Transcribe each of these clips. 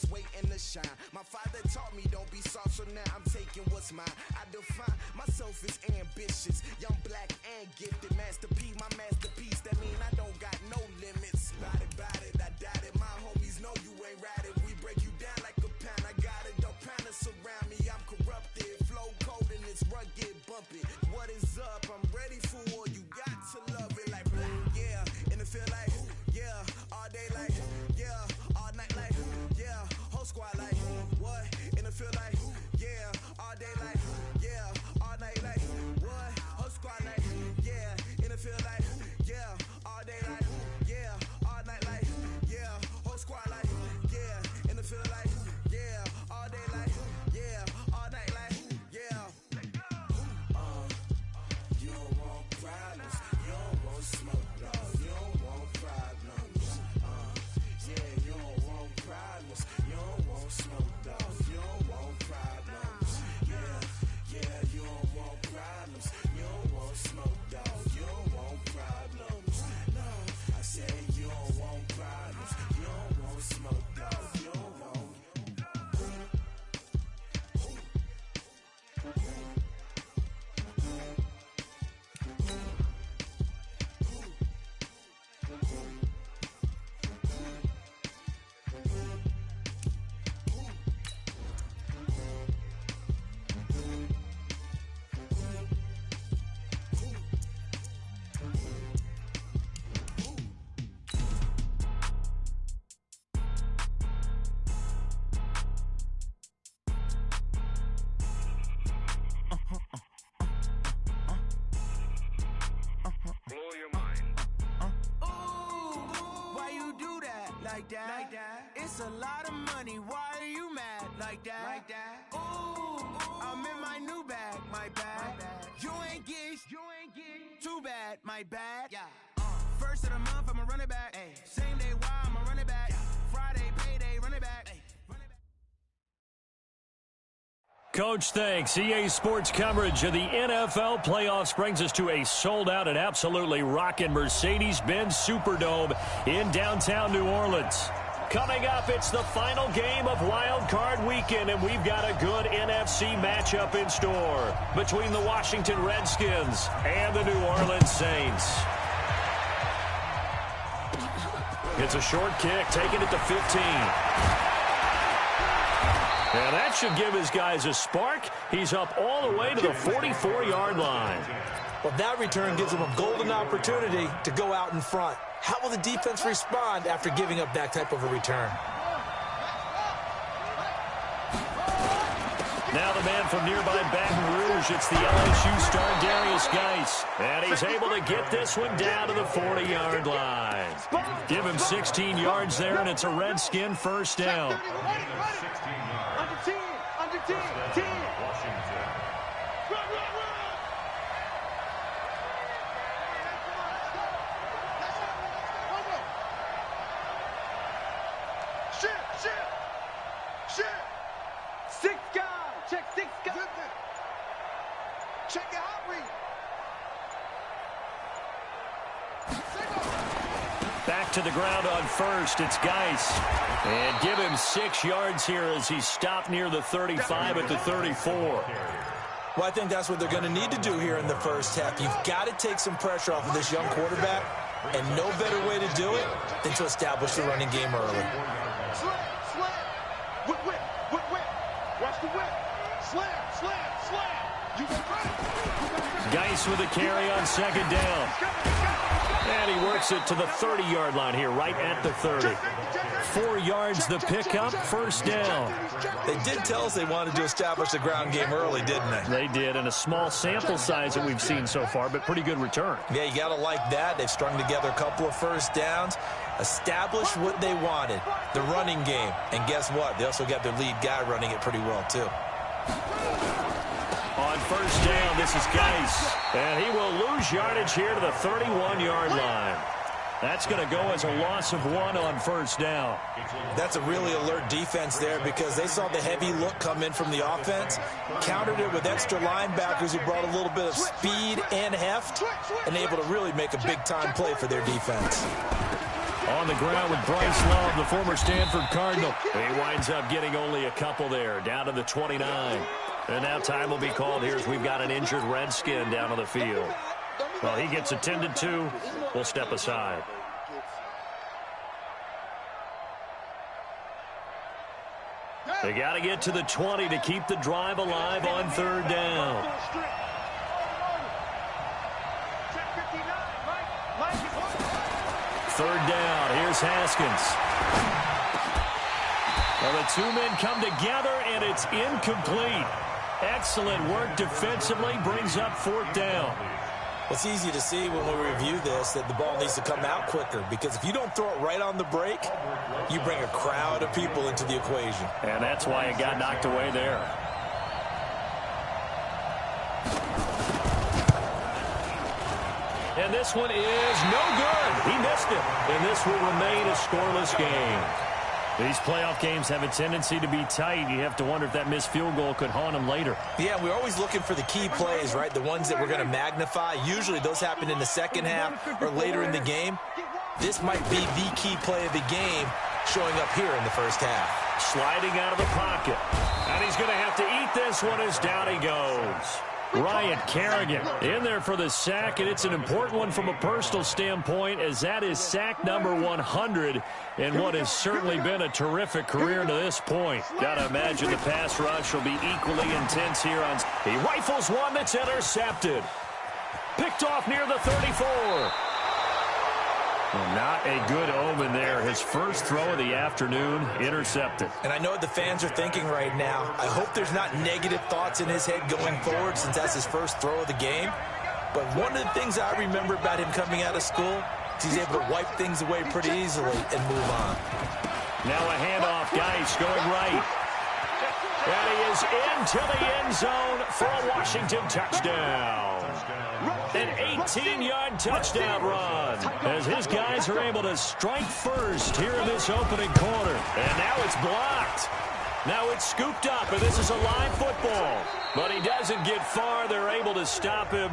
just waiting to shine. My father taught me don't be soft, so now I'm taking what's mine. I define myself as ambitious, young, black, and gifted. Master P, my masterpiece. That mean I don't got no limits. Bout it, I doubt it. My homies know you ain't ratted. We break you down like a pound. I got it, don't pound us around me. I'm corrupted, flow cold and it's rugged, bumpy. What is up? I'm ready for war. You got to love it like black, yeah. And it feel like, yeah. All day like, yeah. All night like, yeah. Whole squad like, what? And it feel like, yeah. All day like, yeah. All night like, what? Whole squad like, yeah. And it feel like, yeah. All day like, yeah. All night like, yeah. Whole squad like, yeah. And it feel like, yeah. All day like, yeah. All night like, yeah. You don't want problems. You don't want smoke, dog. You don't want problems. Yeah, you don't want problems. You don't want smoke, dog. You don't want problems. Yeah, you don't want problems. You don't want smoke, dog. You don't want problems. No, I said you don't want problems. You don't want smoke, dog. You don't want. Like that. It's a lot of money. Why are you mad like that? Ooh, I'm in my new bag, my bad. You ain't get too bad, my bad. Yeah. First of the month, I'ma run it back. Ay. Same day, why I'ma run it back. Friday, payday, run it back. Ay. Coach, thanks. EA Sports coverage of the NFL playoffs brings us to a sold-out and absolutely rocking Mercedes-Benz Superdome in downtown New Orleans. Coming up, it's the final game of Wild Card Weekend, and we've got a good NFC matchup in store between the Washington Redskins and the New Orleans Saints. It's a short kick, taking it to 15. And that should give his guys a spark. He's up all the way to the 44-yard line. Well, that return gives them a golden opportunity to go out in front. How will the defense respond after giving up that type of a return? Now the man from nearby Baton Rouge, it's the LSU star Darius Geis. And he's able to get this one down to the 40-yard line. Give him 16 yards there, and it's a Redskin first down. Under 10. Washington. Run. Shit. 6 guys. Check 6 guys. Check your hot read. Back to the ground on first. It's Geis. And give him 6 yards here as he's stopped near the 35 at the 34. Well, I think that's what they're going to need to do here in the first half. You've got to take some pressure off of this young quarterback, and no better way to do it than to establish the running game early. Slam. Whip. Watch the whip. Slam. You got right. Geis with a carry on second down. And he works it to the 30-yard line here, right at the 30. 4 yards the pickup, first down. They did tell us they wanted to establish the ground game early, didn't they? They did, and a small sample size that we've seen so far, but pretty good return. Yeah, you got to like that. They've strung together a couple of first downs, established what they wanted, the running game. And guess what? They also got their lead guy running it pretty well, too. On first down, this is Geis. And he will lose yardage here to the 31-yard line. That's going to go as a loss of 1 on first down. That's a really alert defense there because they saw the heavy look come in from the offense, countered it with extra linebackers who brought a little bit of speed and heft, and able to really make a big-time play for their defense. On the ground with Bryce Love, the former Stanford Cardinal. He winds up getting only a couple there, down to the 29. And now time will be called here as we've got an injured Redskin down on the field. Well, he gets attended to. We'll step aside. They got to get to the 20 to keep the drive alive on third down. Third down. Here's Haskins. Well, the two men come together, and it's incomplete. Excellent work defensively. Brings up fourth down. It's easy to see when we review this that the ball needs to come out quicker, because if you don't throw it right on the break, you bring a crowd of people into the equation. And that's why it got knocked away there. And this one is no good. He missed it. And this will remain a scoreless game. These playoff games have a tendency to be tight. You have to wonder if that missed field goal could haunt them later. Yeah, we're always looking for the key plays, right? The ones that we're going to magnify. Usually those happen in the second half or later in the game. This might be the key play of the game showing up here in the first half. Sliding out of the pocket. And he's going to have to eat this one as down he goes. Ryan Kerrigan in there for the sack, and it's an important one from a personal standpoint, as that is sack number 100 in what has certainly been a terrific career to this point. Got to imagine the pass rush will be equally intense here. He rifles one that's intercepted. Picked off near the 34. Well, not a good omen there. His first throw of the afternoon, intercepted. And I know what the fans are thinking right now. I hope there's not negative thoughts in his head going forward, since that's his first throw of the game. But one of the things I remember about him coming out of school is he's able to wipe things away pretty easily and move on. Now a handoff. Geis going right. And he is into the end zone for a Washington touchdown. An 18-yard touchdown run as his guys are able to strike first here in this opening quarter. And now it's blocked. Now it's scooped up, and this is a live football. But he doesn't get far. They're able to stop him.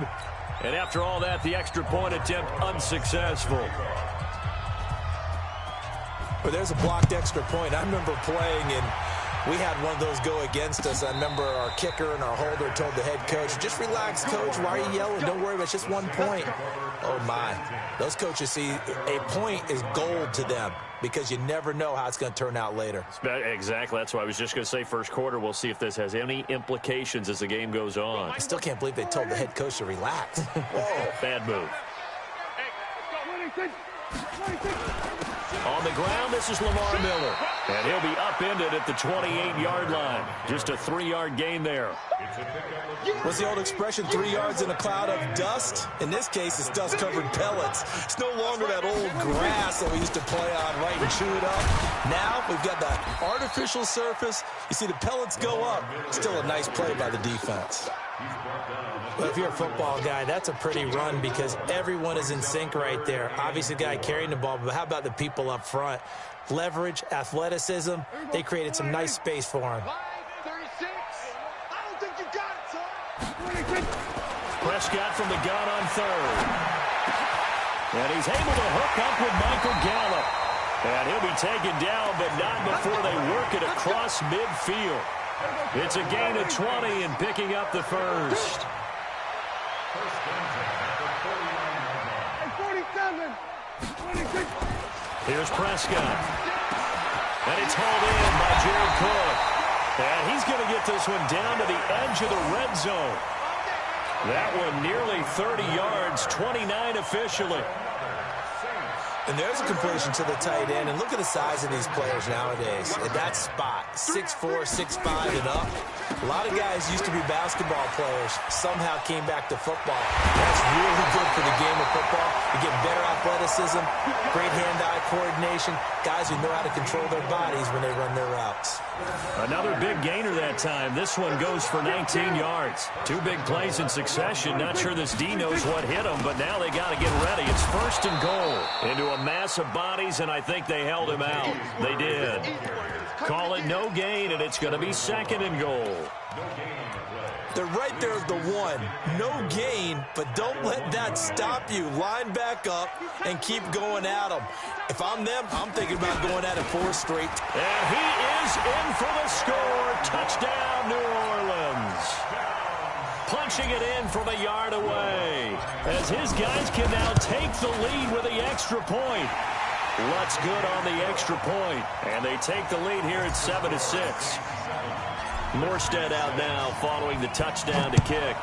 And after all that, the extra point attempt unsuccessful. But there's a blocked extra point. I remember playing, and we had one of those go against us. I remember our kicker and our holder told the head coach, just relax, coach. Why are you yelling? Don't worry, it's just 1 point. Oh, my. Those coaches see a point is gold to them, because you never know how it's going to turn out later. Exactly. That's why I was just going to say first quarter. We'll see if this has any implications as the game goes on. I still can't believe they told the head coach to relax. Whoa. Bad move. On the ground, this is Lamar Miller. And he'll be upended at the 28-yard line. Just a 3-yard gain there. What's the old expression, 3 yards in a cloud of dust? In this case, it's dust-covered pellets. It's no longer that old grass that we used to play on, right, and chew it up. Now we've got the artificial surface. You see the pellets go up. Still a nice play by the defense. But if you're a football guy, that's a pretty run, because everyone is in sync right there. Obviously, the guy carrying the ball, but how about the people up front? Leverage, athleticism, they created some nice space for him. Prescott from the gun on third. And he's able to hook up with Michael Gallup. And he'll be taken down, but not before they work it across midfield. It's a gain of 20 and picking up the first. Here's Prescott. And it's hauled in by Jared Cook. And he's going to get this one down to the edge of the red zone. That one nearly 30 yards, 29 officially. And there's a completion to the tight end. And look at the size of these players nowadays. At that spot, 6'4", 6'5", and up. A lot of guys used to be basketball players. Somehow came back to football. That's really good for the game of football. You get better athleticism, great hand-eye coordination. Guys who know how to control their bodies when they run their routes. Another big gainer that time. This one goes for 19 yards. 2 big plays in succession. Not sure this D knows what hit him, but now they got to get ready. It's first and goal into a mass of bodies, and I think they held him out. They did. Call it no gain, and it's going to be second and goal. They're right there at the 1. No gain, but don't let that stop you. Line back up and keep going at them. If I'm them, I'm thinking about going at it 4 straight. And he is in for the score. Touchdown, New Orleans. Punching it in from a yard away, as his guys can now take the lead with the extra point. Lutz good on the extra point, and they take the lead here at 7-6. Morstead out now following the touchdown to kick.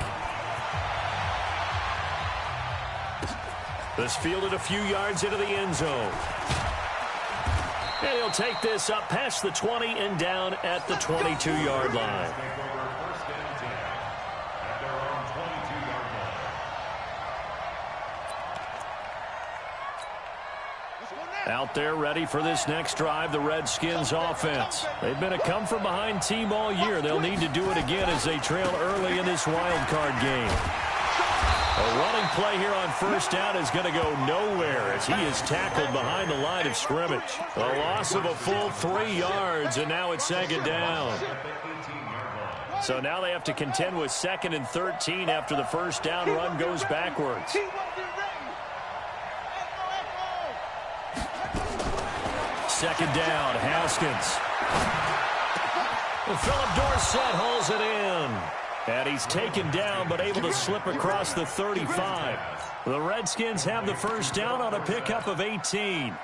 This fielded a few yards into the end zone. And he'll take this up past the 20 and down at the 22-yard line. Out there ready for this next drive, the Redskins offense. They've been a come-from-behind team all year. They'll need to do it again as they trail early in this wild card game. A running play here on first down is going to go nowhere as he is tackled behind the line of scrimmage. A loss of a full 3 yards, and now it's second down. So now they have to contend with 2nd and 13 after the first down run goes backwards. Second down, Haskins. Well, Philip Dorsett hauls it in. And he's taken down, but able to slip across the 35. The Redskins have the first down on a pickup of 18.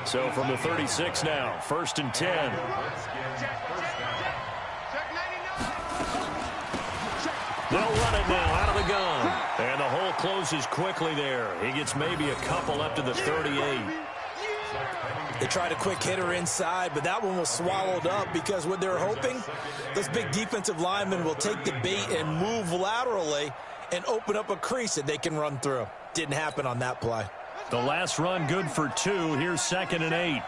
So from the 36 now, 1st and 10. They'll run it now out of the gun. And the hole closes quickly there. He gets maybe a couple up to the 38. They tried a quick hitter inside, but that one was swallowed up because what they're hoping, this big defensive lineman will take the bait and move laterally and open up a crease that they can run through. Didn't happen on that play. The last run good for 2. Here's 2nd and 8.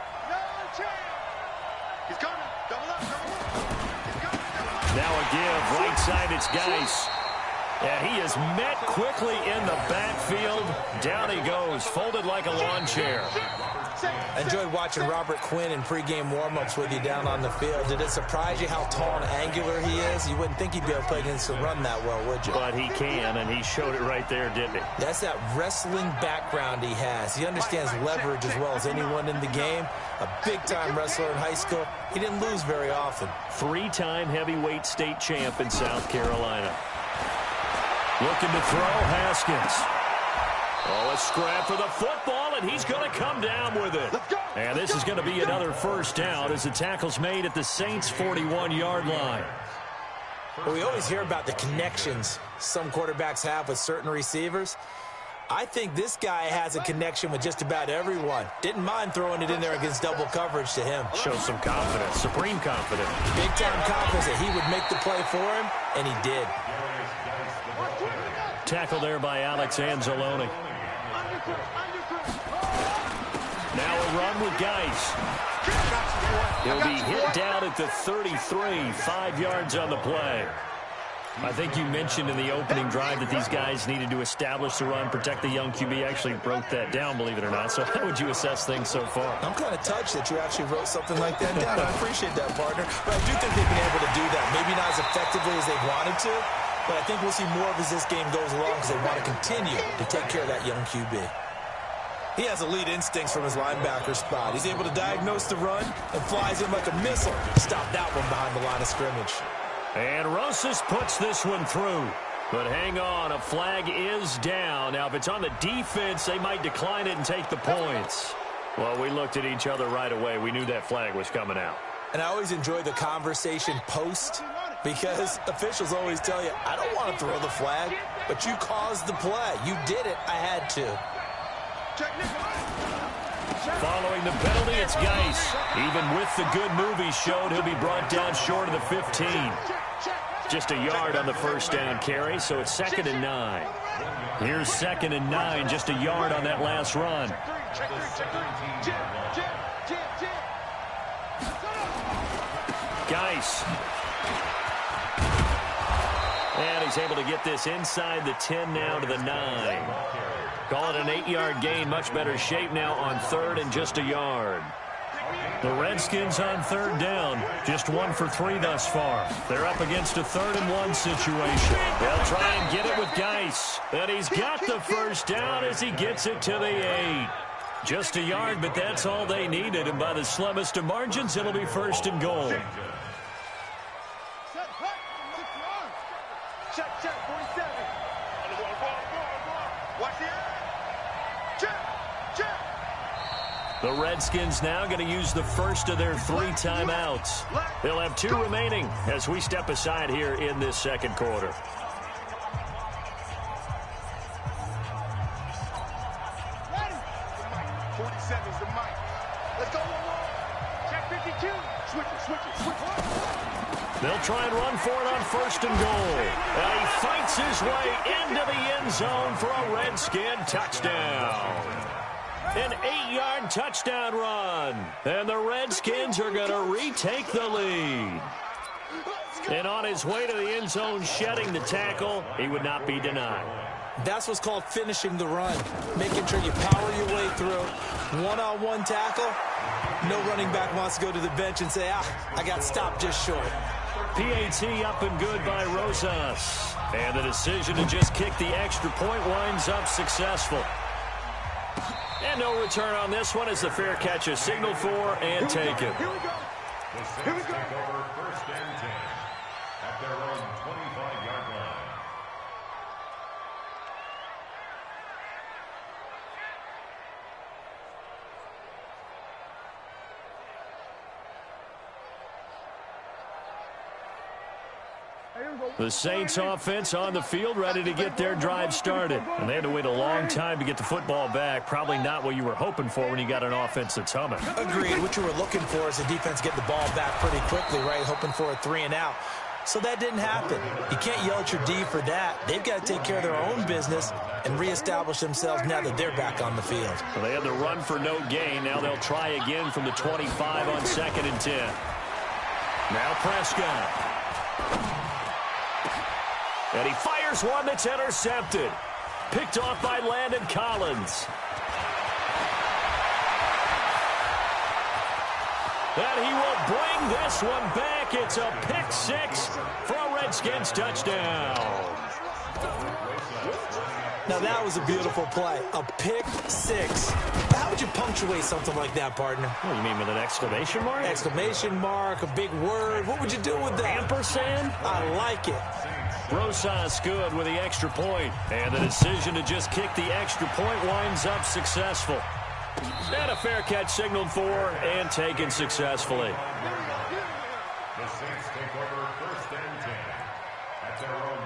Now a give, right side, it's Geis. And he is met quickly in the backfield. Down he goes, folded like a lawn chair. I enjoyed watching Robert Quinn in pregame warm-ups with you down on the field. Did it surprise you how tall and angular he is? You wouldn't think he'd be able to play against the run that well, would you? But he can, and he showed it right there, didn't he? That's that wrestling background he has. He understands leverage as well as anyone in the game. A big-time wrestler in high school. He didn't lose very often. 3-time heavyweight state champ in South Carolina. Looking to throw, Haskins. Oh, a scrap for the football, and he's going to come down with it. And this is going to be another first down as the tackle's made at the Saints' 41-yard line. Well, we always hear about the connections some quarterbacks have with certain receivers. I think this guy has a connection with just about everyone. Didn't mind throwing it in there against double coverage to him. Shows some confidence, supreme confidence. Big-time confidence that he would make the play for him, and he did. Tackle there by Alex Anzalone. Now a run with Geis. He'll be hit down at the 33, 5 yards on the play. I think you mentioned in the opening drive that these guys needed to establish the run, protect the young QB. Actually broke that down, believe it or not. So how would you assess things so far? I'm kind of touched that you actually wrote something like that down. I appreciate that, partner. But I do think they've been able to do that. Maybe not as effectively as they've wanted to, but I think we'll see more of as this game goes along because they want to continue to take care of that young QB. He has elite instincts from his linebacker spot. He's able to diagnose the run and flies in like a missile. Stop that one behind the line of scrimmage. And Rosas puts this one through. But hang on, a flag is down. Now, if it's on the defense, they might decline it and take the points. Well, we looked at each other right away. We knew that flag was coming out. And I always enjoy the conversation post because officials always tell you, I don't want to throw the flag, but you caused the play. You did it. I had to. Following the penalty, it's Geis. Even with the good move he showed, he'll be brought down short of the 15. Just a yard on the first down carry, so it's 2nd and 9. Here's 2nd and 9, just a yard on that last run. Geis. And he's able to get this inside the 10 now to the 9. Call it an 8-yard gain. Much better shape now on 3rd and just a yard. The Redskins on third down, just 1 for 3 thus far. They're up against a 3rd and 1 situation. They'll try and get it with Geis. And he's got the first down as he gets it to the 8. Just a yard, but that's all they needed. And by the slimmest of margins, it'll be 1st and goal. Check, 47. Watch it. Check. The Redskins now going to use the first of their 3 timeouts. They'll have 2 remaining as we step aside here in this second quarter. Ready? 47's the mic. Let's go. Check 52. Switch it. They'll try and run for it on 1st and goal. And he fights his way into the end zone for a Redskin touchdown. An 8-yard touchdown run. And the Redskins are going to retake the lead. And on his way to the end zone, shedding the tackle, he would not be denied. That's what's called finishing the run. Making sure you power your way through. One-on-one tackle. No running back wants to go to the bench and say, I got stopped just short. PAT up and good by Rosas. And the decision to just kick the extra point winds up successful. And no return on this one as the fair catch is signaled for and taken. Here we go. Here we go. First and 10 at their own 25-yard line. The Saints offense on the field ready to get their drive started. And they had to wait a long time to get the football back. Probably not what you were hoping for when you got an offense that's humming. Agreed. What you were looking for is the defense get the ball back pretty quickly, right? Hoping for a 3 and out. So that didn't happen. You can't yell at your D for that. They've got to take care of their own business and reestablish themselves now that they're back on the field. Well, they had the run for no gain. Now they'll try again from the 25 on 2nd and 10. Now Prescott. And he fires one that's intercepted. Picked off by Landon Collins. And he will bring this one back. It's a pick 6 for a Redskins touchdown. Now that was a beautiful play. A pick 6. How would you punctuate something like that, partner? What, you mean with an exclamation mark? Exclamation mark, a big word. What would you do with that? Ampersand? I like it. Rosas good with the extra point. And the decision to just kick the extra point winds up successful. And a fair catch signaled for and taken successfully. The Saints take over 1st and 10 at their own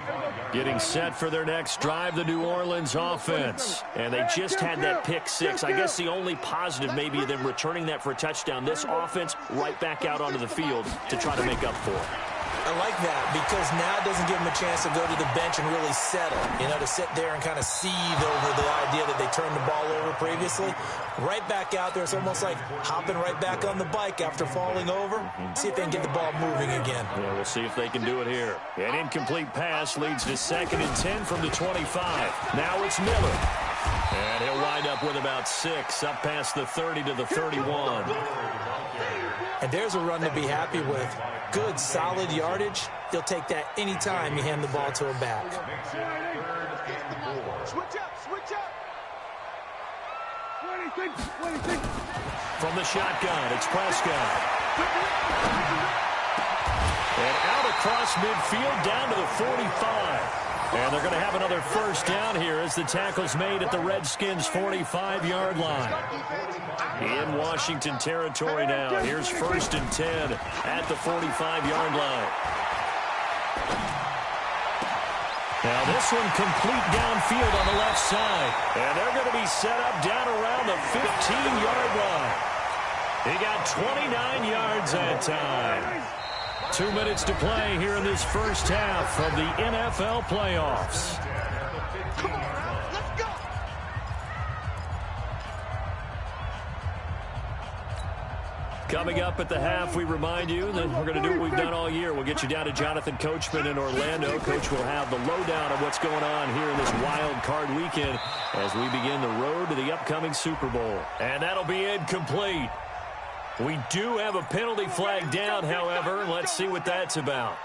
25-yard. Getting set for their next drive, the New Orleans offense. And they just had that pick 6. I guess the only positive maybe of them returning that for a touchdown. This offense right back out onto the field to try to make up for it. I like that because now it doesn't give them a chance to go to the bench and really settle. You know, to sit there and kind of seethe over the idea that they turned the ball over previously. Right back out there. It's almost like hopping right back on the bike after falling over. See if they can get the ball moving again. Yeah, we'll see if they can do it here. An incomplete pass leads to 2nd and 10 from the 25. Now it's Miller. And he'll wind up with about 6 up past the 30 to the 31. And there's a run to be happy with. Good, solid yardage. He'll take that anytime you hand the ball to him back. Switch up. From the shotgun, it's Prescott. And out across midfield down to the 45. And they're going to have another first down here as the tackle's made at the Redskins' 45-yard line. In Washington territory now. Here's 1st and 10 at the 45-yard line. Now this one complete downfield on the left side. And they're going to be set up down around the 15-yard line. He got 29 yards that time. 2 minutes to play here in this first half of the NFL playoffs. Come on, let's go. Coming up at the half, we remind you that we're going to do what we've done all year. We'll get you down to Jonathan Coachman in Orlando. Coach will have the lowdown of what's going on here in this wild card weekend as we begin the road to the upcoming Super Bowl. And that'll be incomplete. We do have a penalty flag down, however. Let's see what that's about.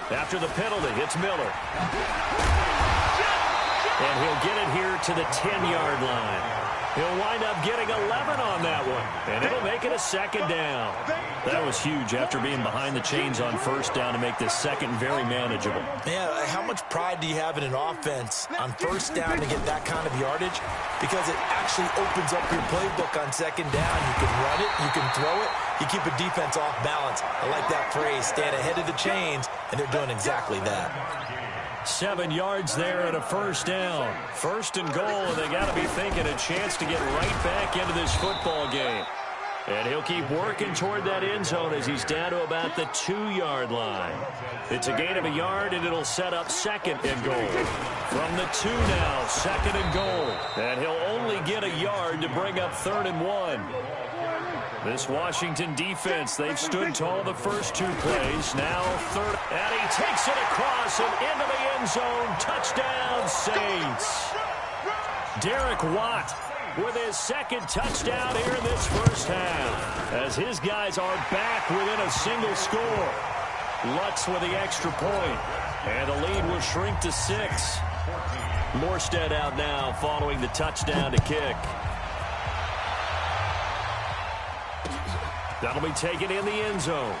After the penalty, it's Miller. And he'll get it here to the 10-yard line. He'll wind up getting 11 on that one, and it'll make it a second down. That was huge after being behind the chains on first down to make this second very manageable. Yeah, how much pride do you have in an offense on first down to get that kind of yardage? Because it actually opens up your playbook on second down. You can run it, you can throw it, you keep a defense off balance. I like that phrase, stand ahead of the chains, and they're doing exactly that. 7 yards there and a first down. First and goal, and they got to be thinking a chance to get right back into this football game. And he'll keep working toward that end zone as he's down to about the 2-yard line. It's a gain of a yard, and it'll set up second and goal. From the 2 now, second and goal. And he'll only get a yard to bring up 3rd and 1. This Washington defense, they've stood tall the first 2 plays. Now 3rd, and he takes it across and into the end zone. Touchdown, Saints. Derek Watt with his second touchdown here in this first half, as his guys are back within a single score. Lutz with the extra point, and the lead will shrink to 6. Morstead out now following the touchdown to kick. That'll be taken in the end zone.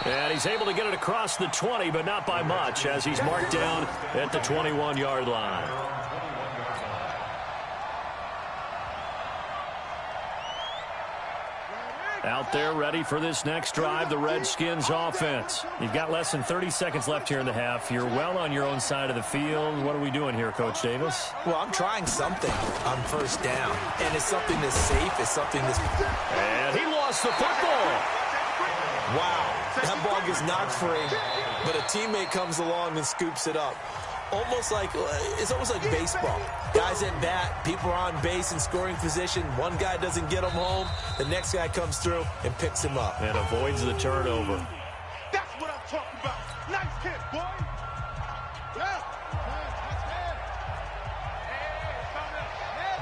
And he's able to get it across the 20, but not by much, as he's marked down at the 21-yard line. Out there ready for this next drive, the Redskins offense. You've got less than 30 seconds left here in the half. You're well on your own side of the field. What are we doing here, Coach Davis? Well, I'm trying something on first down, and it's something that's safe. It's something that's... And he lost the football. Wow, that ball gets knocked free, but a teammate comes along and scoops it up. It's almost like baseball. Guys at bat, people are on base in scoring position. One guy doesn't get him home. The next guy comes through and picks him up. And avoids the turnover. That's what I'm talking about. Nice hit, boy. Yeah.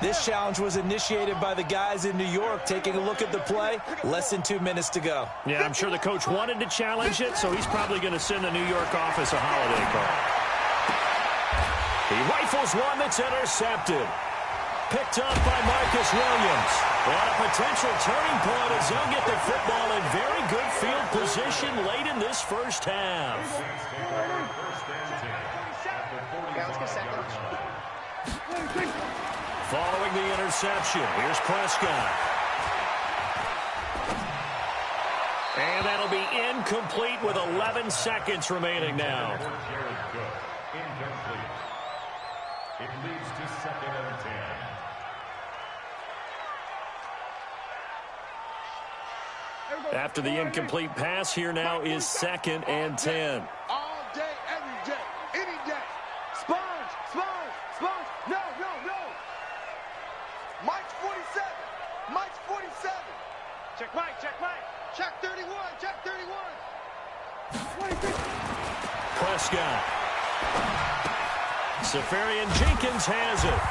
This challenge was initiated by the guys in New York. Taking a look at the play, less than 2 minutes to go. Yeah, I'm sure the coach wanted to challenge it, so he's probably going to send the New York office a holiday call. He rifles one that's intercepted. Picked up by Marcus Williams. And a potential turning point as they'll get the football in very good field position late in this first half. Following the interception, here's Prescott. And that'll be incomplete with 11 seconds remaining now. It leads to 2nd and 10. After the incomplete pass, here now is 2nd and 10. All day, every day, any day. Sponge, sponge, sponge. No, no, no. Mike's 47. Mike's 47. Check Mike, check Mike. Check 31, check 31. Prescott. Safarian Jenkins has it.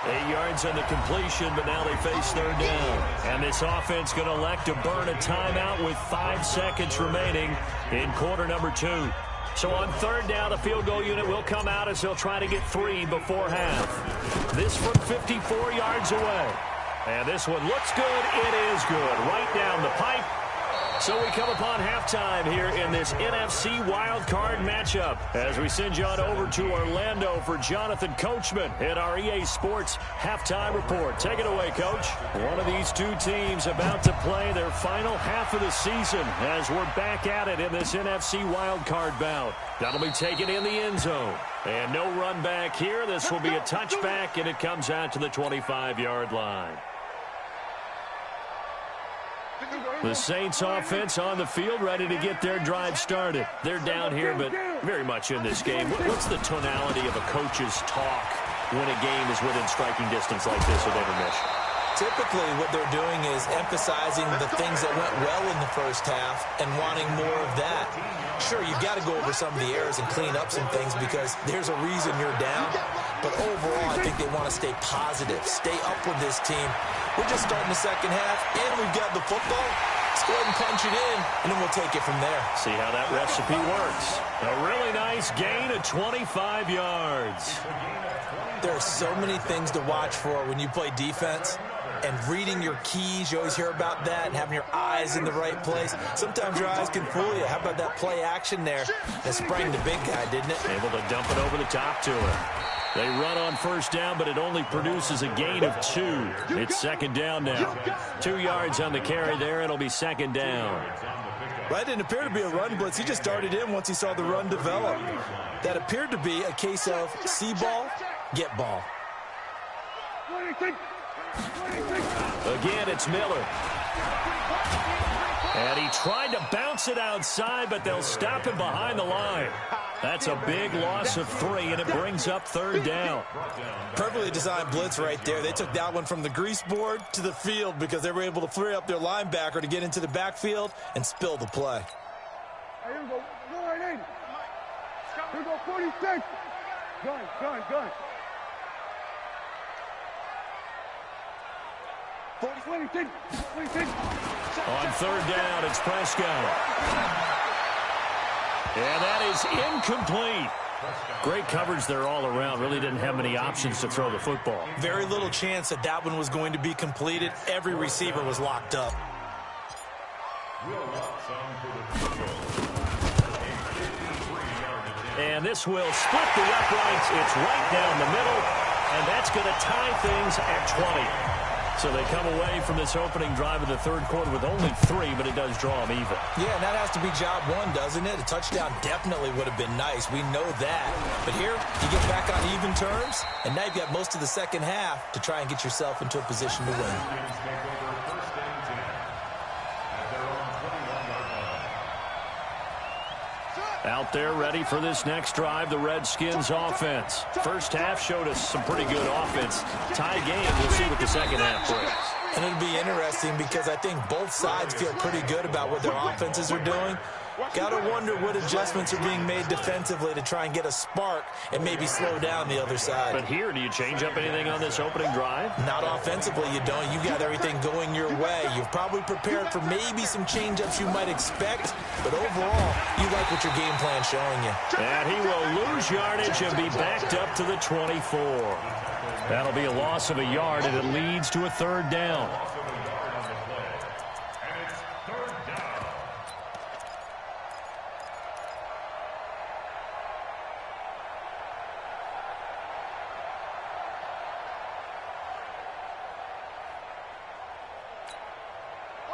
8 yards on the completion, but now they face 3rd down. And this offense going to elect to burn a timeout with 5 seconds remaining in quarter number 2. So on 3rd down, the field goal unit will come out as they'll try to get 3 before half. This from 54 yards away. And this one looks good. It is good. Right down the pipe. So we come upon halftime here in this NFC wildcard matchup as we send you on over to Orlando for Jonathan Coachman at our EA Sports Halftime Report. Take it away, Coach. One of these two teams about to play their final half of the season as we're back at it in this NFC wildcard bout. That'll be taken in the end zone. And no run back here. This will be a touchback, and it comes out to the 25-yard line. The Saints offense on the field, ready to get their drive started. They're down here, but very much in this game. What's the tonality of a coach's talk when a game is within striking distance like this with intermission? Typically, what they're doing is emphasizing the things that went well in the first half and wanting more of that. Sure, you've got to go over some of the errors and clean up some things because there's a reason you're down. But overall, I think they want to stay positive, stay up with this team. We're just starting the second half, and we've got the football. Let's go ahead and punch it in, and then we'll take it from there. See how that recipe works. A really nice gain of 25 yards. There are so many things to watch for when you play defense. And reading your keys, you always hear about that, and having your eyes in the right place. Sometimes your eyes can fool you. How about that play action there? That sprang the big guy, didn't it? Able to dump it over the top to him. They run on first down, but it only produces a gain of 2. It's second down now. 2 yards on the carry there. It'll be second down. Well, that didn't appear to be a run blitz. He just darted in once he saw the run develop. That appeared to be a case of see ball, get ball. Again, it's Miller. And he tried to bounce it outside, but they'll stop him behind the line. That's a big loss of 3, and it brings up third down. Perfectly designed blitz right there. They took that one from the grease board to the field because they were able to free up their linebacker to get into the backfield and spill the play. Here we go. Go right in. Here we go, 46. Gun. 26. On third down, it's Prescott. And that is incomplete. Great coverage there all around. Really didn't have many options to throw the football. Very little chance that that one was going to be completed. Every receiver was locked up. And this will split the uprights. It's right down the middle. And that's going to tie things at 20. So they come away from this opening drive of the third quarter with only 3, but it does draw them even. Yeah, and that has to be job 1, doesn't it? A touchdown definitely would have been nice. We know that. But here, you get back on even terms, and now you've got most of the second half to try and get yourself into a position to win. Out there ready for this next drive, the Redskins offense. First half showed us some pretty good offense. Tie game, we'll see what the second half brings. And it'll be interesting because I think both sides feel pretty good about what their offenses are doing. Got to wonder what adjustments are being made defensively to try and get a spark and maybe slow down the other side. But here, do you change up anything on this opening drive? Not offensively, you don't. You got everything going your way. You've probably prepared for maybe some change-ups you might expect, but overall, you like what your game plan's showing you. And he will lose yardage and be backed up to the 24. That'll be a loss of a yard, and it leads to a third down.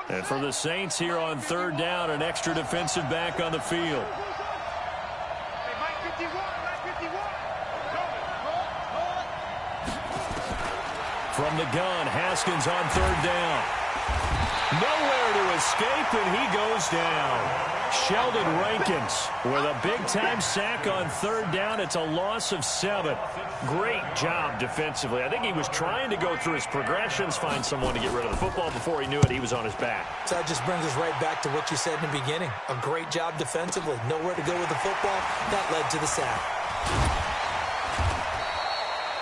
And for the Saints here on third down, an extra defensive back on the field. From the gun, Haskins on third down. Nowhere to escape, and he goes down. Sheldon Rankins with a big-time sack on third down. It's a loss of 7. Great job defensively. I think he was trying to go through his progressions, find someone to get rid of the football. Before he knew it, he was on his back. So that just brings us right back to what you said in the beginning. A great job defensively. Nowhere to go with the football. That led to the sack.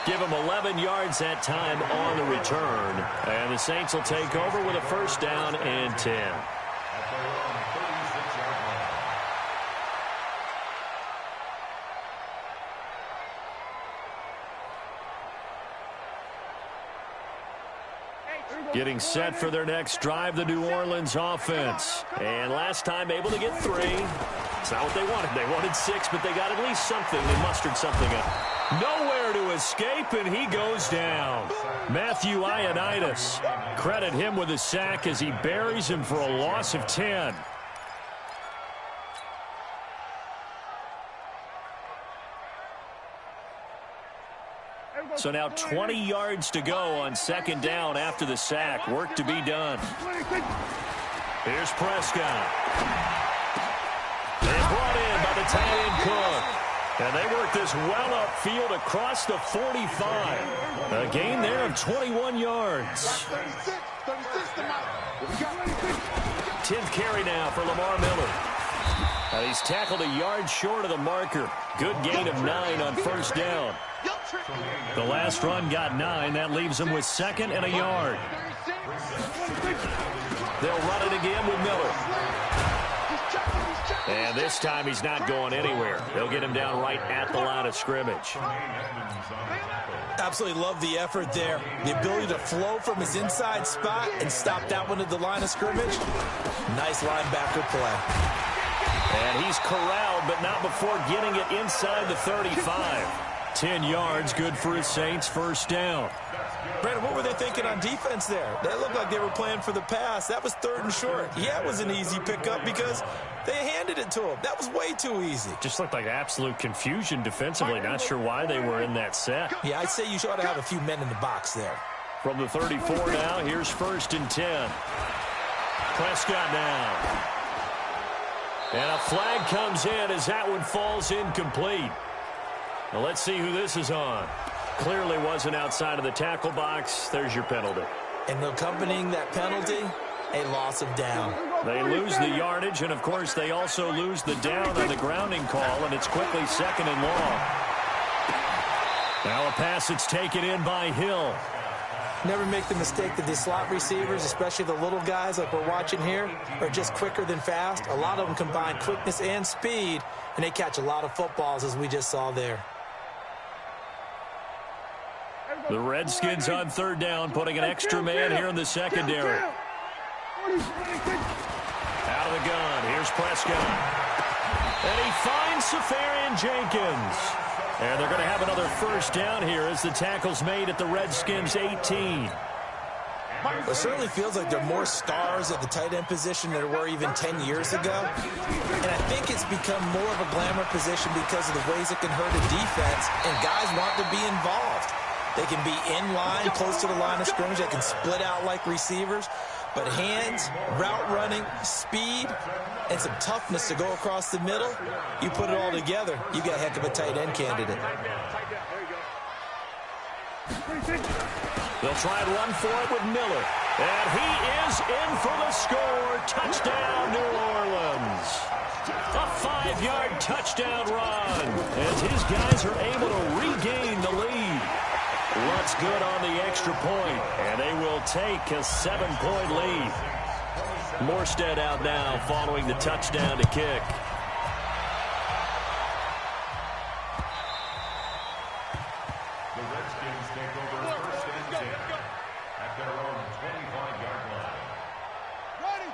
Give him 11 yards that time on the return. And the Saints will take over with a first down and 10. Getting set for their next drive, the New Orleans offense. And last time able to get 3. It's not what they wanted. They wanted 6, but they got at least something. They mustered something up. Nowhere to escape, and he goes down. Matthew Ioannidis. Credit him with a sack as he buries him for a loss of 10. So now 20 yards to go on second down after the sack. Work to be done. Here's Prescott. They're brought in by the tight end Cook. And they work this well upfield across the 45. A gain there of 21 yards. 10th carry now for Lamar Miller. And he's tackled a yard short of the marker. Good gain of 9 on first down. The last run got 9. That leaves him with 2nd and a yard. They'll run it again with Miller. And this time he's not going anywhere. They'll get him down right at the line of scrimmage. Absolutely love the effort there. The ability to flow from his inside spot and stop that one at the line of scrimmage. Nice linebacker play. And he's corralled, but not before getting it inside the 35. 10 yards, good for his Saints, first down. Brandon, what were they thinking on defense there? They looked like they were playing for the pass. That was 3rd and short. Yeah, it was an easy pickup because they handed it to him. That was way too easy. Just looked like absolute confusion defensively. Not sure why they were in that set. Yeah, I'd say you ought to have a few men in the box there. From the 34 now, here's 1st and 10. Prescott now. And a flag comes in as that one falls incomplete. Now let's see who this is on. Clearly wasn't outside of the tackle box. There's your penalty. And accompanying that penalty, a loss of down. They lose the yardage, and, of course, they also lose the down on the grounding call, and it's quickly 2nd and long. Now a pass that's taken in by Hill. Never make the mistake that the slot receivers, especially the little guys like we're watching here, are just quicker than fast. A lot of them combine quickness and speed, and they catch a lot of footballs, as we just saw there. The Redskins on 3rd down, putting an extra man here in the secondary. Out of the gun, here's Prescott. And he finds Safarian Jenkins. And they're going to have another first down here as the tackle's made at the Redskins' 18. It certainly feels like there are more stars at the tight end position than there were even 10 years ago. And I think it's become more of a glamour position because of the ways it can hurt a defense, and guys want to be involved. They can be in line, close to the line of scrimmage. They can split out like receivers. But hands, route running, speed, and some toughness to go across the middle, you put it all together, you got a heck of a tight end candidate. They'll try and run for it with Miller. And he is in for the score. Touchdown, New Orleans. A 5-yard touchdown run as his guys are able to regain the lead. What's good on the extra point, and they will take a 7-point lead. Morstead out now following the touchdown to kick. The Redskins take over 1st and 10 at their own 25-yard line.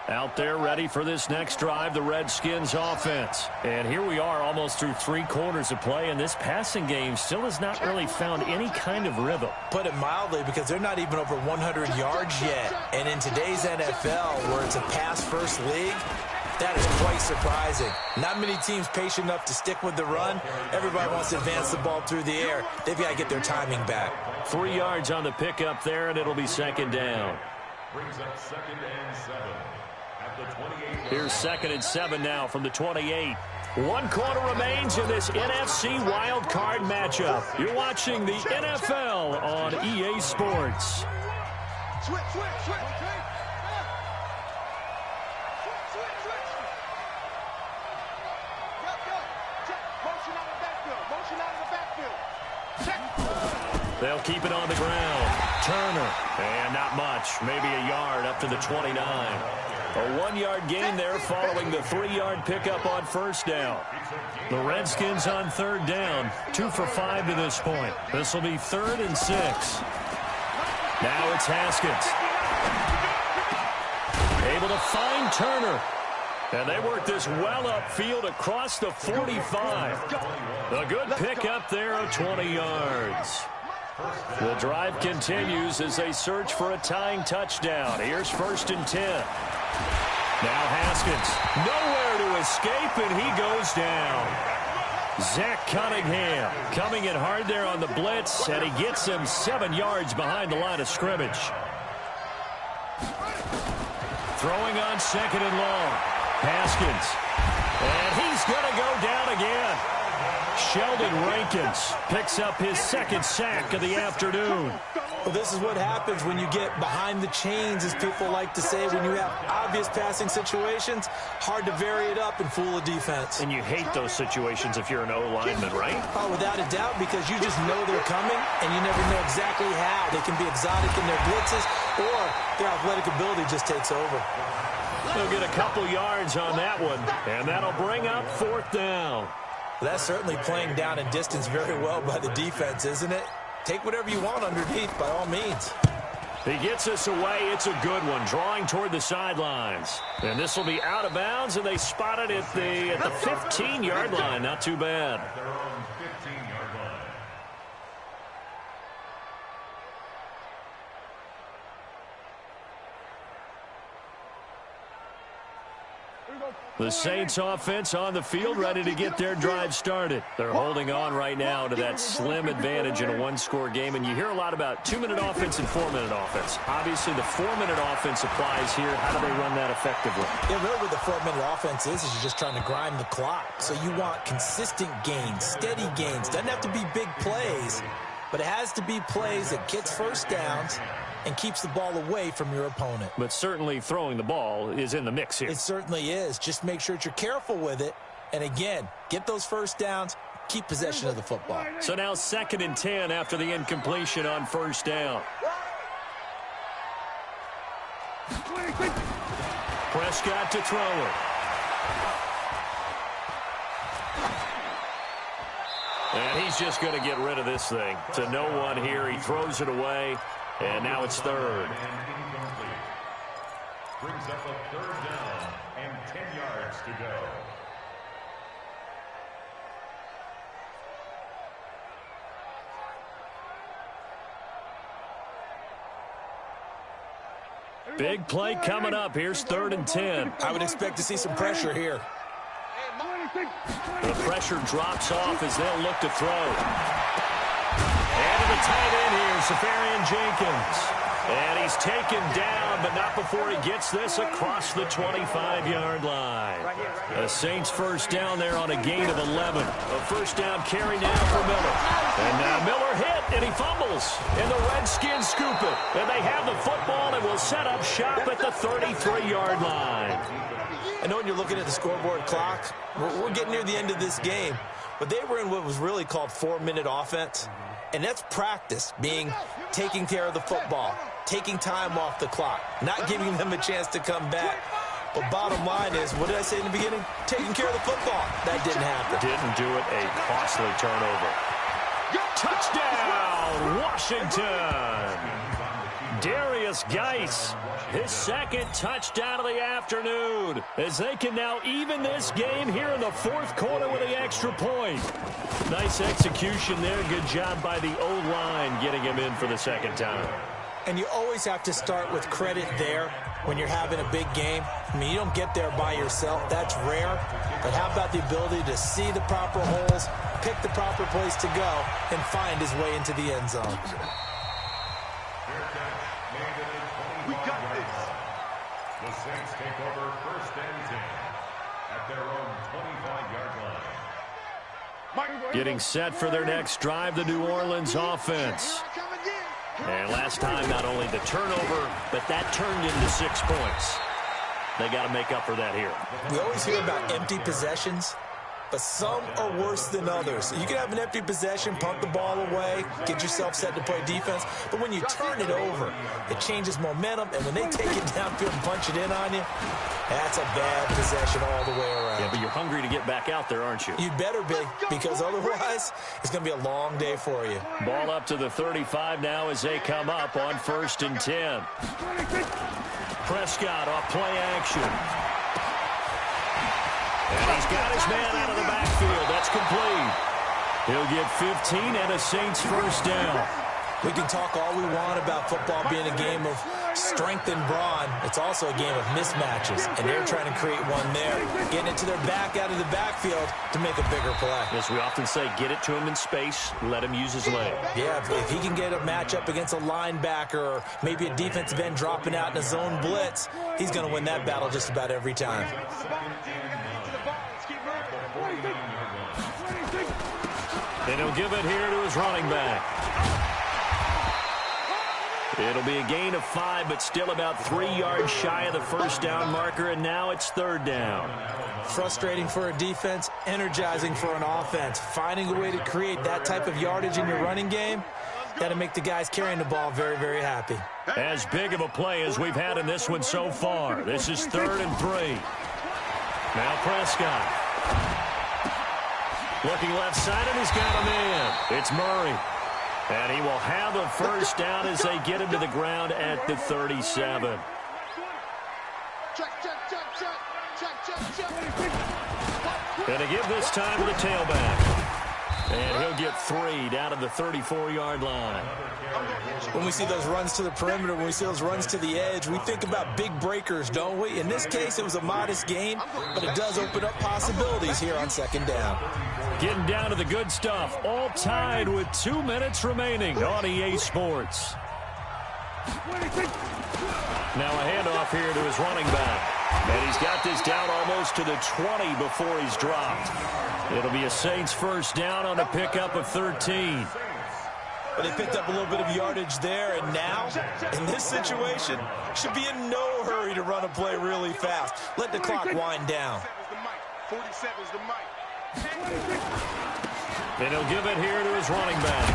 Out there ready for this next drive, the Redskins offense. And here we are almost through 3 quarters of play, and this passing game still has not really found any kind of rhythm. Put it mildly, because they're not even over 100 yards yet. And in today's NFL, where it's a pass-first league, that is quite surprising. Not many teams patient enough to stick with the run. Everybody wants to advance the ball through the air. They've got to get their timing back. 3 yards on the pickup there, and it'll be 2nd down. Brings up 2nd and 7. Here's 2nd and 7 now from the 28. 1 quarter remains in this NFC Wild Card matchup. You're watching the NFL on EA Sports. Switch. They'll keep it on the ground. Turner. And not much. Maybe a yard up to the 29. A 1-yard gain there following the 3-yard pickup on first down. The Redskins on 3rd down. 2 for 5 to this point. This will be 3rd and 6. Now it's Haskins. Able to find Turner. And they work this well upfield across the 45. A good pickup there of 20 yards. The drive continues as they search for a tying touchdown. Here's 1st and 10. Now Haskins, nowhere to escape, and he goes down. Zach Cunningham coming in hard there on the blitz, and he gets him 7 yards behind the line of scrimmage. Throwing on 2nd and long. Haskins. And he's going to go down again. Sheldon Rankins picks up his second sack of the afternoon. Well, this is what happens when you get behind the chains, as people like to say. When you have obvious passing situations, hard to vary it up and fool a defense. And you hate those situations if you're an O-lineman, right? Oh, without a doubt, because you just know they're coming, and you never know exactly how. They can be exotic in their blitzes, or their athletic ability just takes over. They'll get a couple yards on that one, and that'll bring up 4th down. That's certainly playing down and distance very well by the defense, isn't it? Take whatever you want underneath, by all means. He gets us away. It's a good one, drawing toward the sidelines. And this will be out of bounds, and they spot it at the 15-yard line. Not too bad. At their own 15-yard line. The Saints offense on the field, ready to get their drive started. They're holding on right now to that slim advantage in a one-score game, and you hear a lot about 2-minute offense and 4-minute offense. Obviously, the 4-minute offense applies here. How do they run that effectively? Yeah, really what the 4-minute offense is you're just trying to grind the clock. So you want consistent gains, steady gains. Doesn't have to be big plays, but it has to be plays that gets first downs and keeps the ball away from your opponent. But certainly throwing the ball is in the mix here. It certainly is. Just make sure that you're careful with it. And again, get those first downs, keep possession of the football. So now 2nd and 10 after the incompletion on 1st down. Prescott to throw it. And he's just going to get rid of this thing. To no one here. He throws it away. And now it's 3rd. Brings up a 3rd down and 10 yards to go. Big play coming up. Here's 3rd and 10. I would expect to see some pressure here. The pressure drops off as they'll look to throw. And to the tight end here, Safarian Jenkins. And he's taken down, but not before he gets this across the 25-yard line. The Saints first down there on a gain of 11. A first down carry now for Miller. And now Miller hit, and he fumbles. And the Redskins scoop it. And they have the football and will set up shop at the 33-yard line. I know when you're looking at the scoreboard clock, we're getting near the end of this game. But they were in what was really called 4-minute offense. And that's practice, being taking care of the football, taking time off the clock, not giving them a chance to come back. But bottom line is, what did I say in the beginning? Taking care of the football. That didn't happen. Didn't do it. A costly turnover. Touchdown, Washington. Darius Geis, his 2nd touchdown of the afternoon, as they can now even this game here in the 4th quarter with the extra point. Nice execution there. Good job by the O-line getting him in for the 2nd time. And you always have to start with credit there when you're having a big game. I mean, you don't get there by yourself. That's rare. But how about the ability to see the proper holes, pick the proper place to go, and find his way into the end zone? We got this. The Saints take over 1st and 10 at their own 25-yard line. Getting set for their next drive, the New Orleans offense. And last time, not only the turnover, but that turned into 6 points. They got to make up for that here. We always hear about empty possessions, but some are worse than others. You can have an empty possession, punt the ball away, get yourself set to play defense, but when you turn it over, it changes momentum, and when they take it downfield and punch it in on you, that's a bad possession all the way around. Yeah, but you're hungry to get back out there, aren't you? You'd better be, because otherwise, it's going to be a long day for you. Ball up to the 35 now as they come up on 1st and 10. Prescott off play action. And he's got his man out of the backfield. That's complete. He'll get 15 and a Saints first down. We can talk all we want about football being a game of strength and brawn. It's also a game of mismatches, and they're trying to create one there, getting it to their back out of the backfield to make a bigger play. As we often say, get it to him in space, let him use his leg. Yeah, if he can get a matchup against a linebacker or maybe a defensive end dropping out in a zone blitz, he's going to win that battle just about every time. And he'll give it here to his running back. It'll be a gain of 5, but still about 3 yards shy of the first down marker, and now it's 3rd down. Frustrating for a defense, energizing for an offense. Finding a way to create that type of yardage in your running game, that'll make the guys carrying the ball very, very happy. As big of a play as we've had in this one so far. This is 3rd and 3. Now Prescott. Looking left side, and he's got him in. It's Murray. And he will have a first down as they get him to the ground at the 37. And to give this time to the tailback. And he'll get 3 down to the 34-yard line. When we see those runs to the perimeter, when we see those runs to the edge, we think about big breakers, don't we? In this case, it was a modest gain, but it does open up possibilities here on 2nd down. Getting down to the good stuff, all tied with 2 minutes remaining on EA Sports. Now a handoff here to his running back. And he's got this down almost to the 20 before he's dropped. It'll be a Saints first down on a pickup of 13. But they picked up a little bit of yardage there, and now, in this situation, should be in no hurry to run a play really fast. Let the clock wind down. 47's the mic. And he'll give it here to his running back.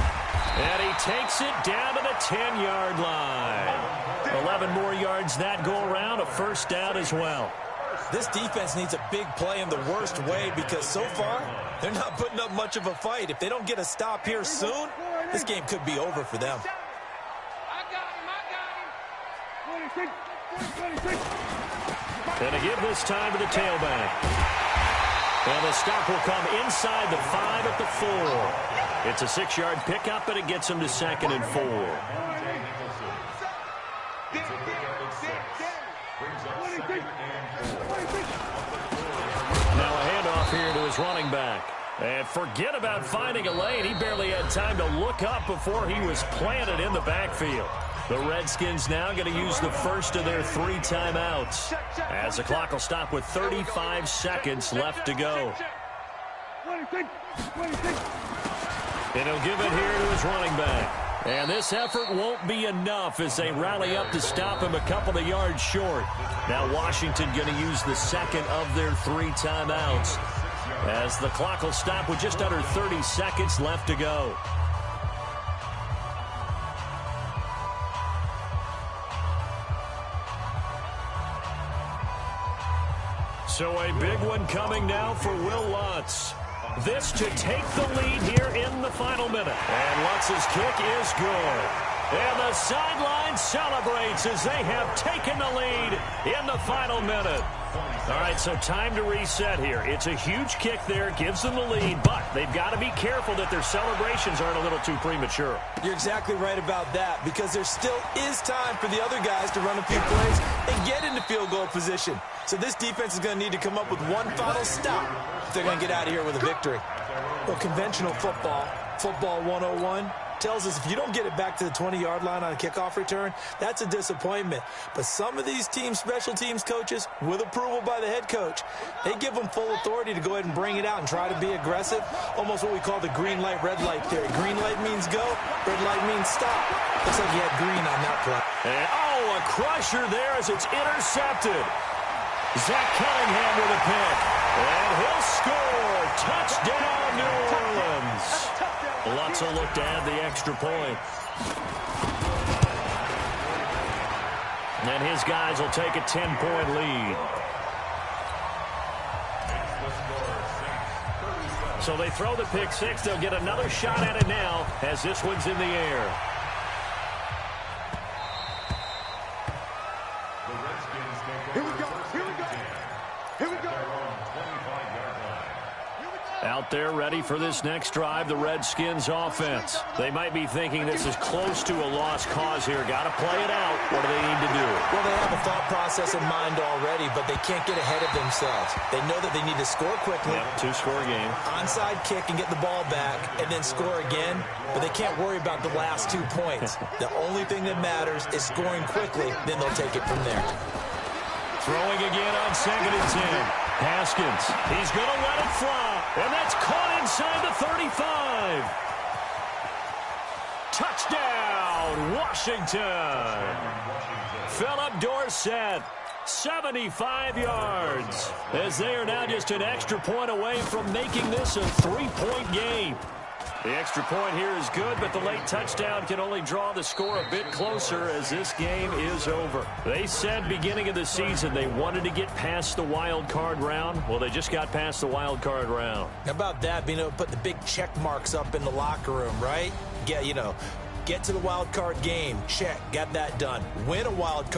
And he takes it down to the 10-yard line. 11 more yards that go around, a first down as well. This defense needs a big play in the worst way because so far, they're not putting up much of a fight. If they don't get a stop here soon, this game could be over for them. And to give this time to the tailback. And the stop will come inside the 5 at the 4. It's a 6-yard pickup, and it gets him to 2nd and 4. Now a handoff here to his running back. And forget about finding a lane. He barely had time to look up before he was planted in the backfield. The Redskins now going to use the first of their 3 timeouts, as the clock will stop with 35 seconds left to go. And he'll give it here to his running back. And this effort won't be enough as they rally up to stop him a couple of yards short. Now Washington going to use the second of their 3 timeouts, as the clock will stop with just under 30 seconds left to go. So a big one coming now for Will Lutz. This to take the lead here in the final minute. And Lutz's kick is good. And the sideline celebrates as they have taken the lead in the final minute. All right, so time to reset here. It's a huge kick there, gives them the lead, but they've got to be careful that their celebrations aren't a little too premature. You're exactly right about that, because there still is time for the other guys to run a few plays and get into field goal position. So this defense is going to need to come up with one final stop if they're going to get out of here with a victory. Well, conventional football 101, tells us if you don't get it back to the 20-yard line on a kickoff return, that's a disappointment. But some of these teams, special teams coaches, with approval by the head coach, they give them full authority to go ahead and bring it out and try to be aggressive, almost what we call the green light, red light theory. Green light means go, red light means stop. Looks like you had green on that play. And, oh, a crusher there as it's intercepted. Zach Cunningham with a pick. And he'll score. Touchdown, New Orleans. Lutz will look to add the extra point. And his guys will take a 10-point lead. So they throw the pick six. They'll get another shot at it now as this one's in the air. Here we go. Here we go. Here we go. Out there ready for this next drive, the Redskins offense. They might be thinking this is close to a lost cause here. Got to play it out. What do they need to do? Well, they have a thought process in mind already, but they can't get ahead of themselves. They know that they need to score quickly. Yep, 2-score game. Onside kick and get the ball back and then score again, but they can't worry about the last 2 points. The only thing that matters is scoring quickly, then they'll take it from there. Throwing again on 2nd and 10. Haskins, he's going to let it fly, and that's caught inside the 35. Washington. Philip Dorsett, 75 yards, as they are now just an extra point away from making this a 3-point game. The extra point here is good, but the late touchdown can only draw the score a bit closer as this game is over. They said beginning of the season they wanted to get past the wild card round. Well, they just got past the wild card round. How about that, being able to put the big check marks up in the locker room, right? Get to the wild card game. Check. Got that done. Win a wild card.